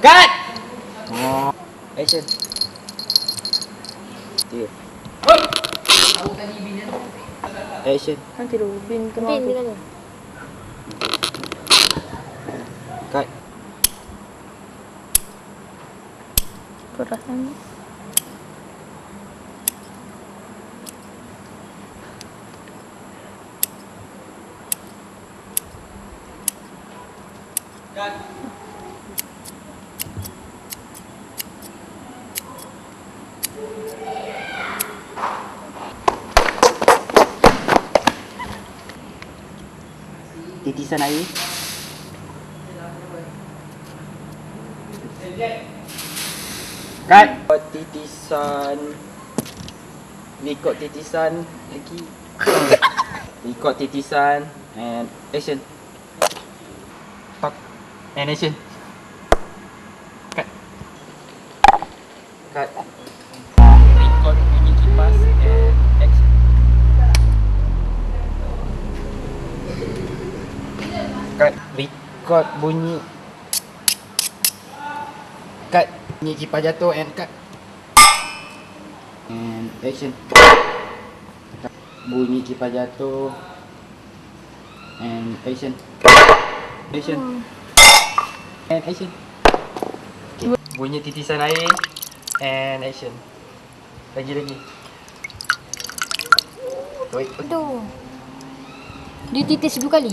Cut! Oh. Action. Tiga. Action. Nanti dulu, bin kena Bin tu. bila tu? Cut. Perasan. Cut. Titisan air. Cut. Titisan. Record titisan lagi. Record titisan and action. Talk and action. Cut. Cut. Record bunyi kipas and action. Cut. Record bunyi. Cut. Bunyi kipas jatuh and cut. And action. Bunyi kipas jatuh and action. Action. And action. Okay. Bunyi titisan air and action. Lagi. Wait. Tu. Dia titis 2 kali.